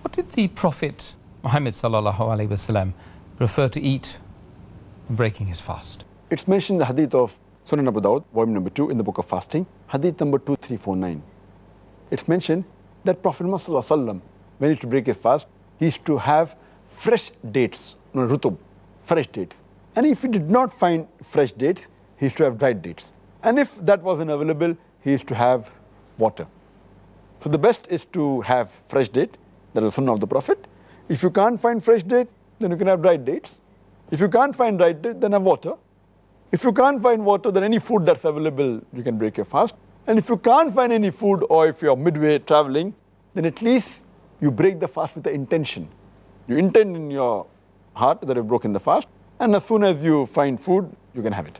What did the Prophet Muhammad sallallahu alaihi wasallam prefer to eat when breaking his fast? It's mentioned in the hadith of Sunan Abu Dawud, volume number 2 in the book of fasting, hadith number 2349. It's mentioned that Prophet Muhammad sallallahu alaihi wasallam, when he used to break his fast, he used to have fresh dates, rutub, fresh dates. And if he did not find fresh dates, he used to have dried dates. And if that wasn't available, he used to have water. So the best is to have fresh date, that is the sunnah of the Prophet. If you can't find fresh date, then you can have dried dates. If you can't find dried date, then have water. If you can't find water, then any food that's available, you can break your fast. And if you can't find any food, or if you're midway traveling, then at least you break the fast with the intention. You intend in your heart that you've broken the fast, and as soon as you find food, you can have it.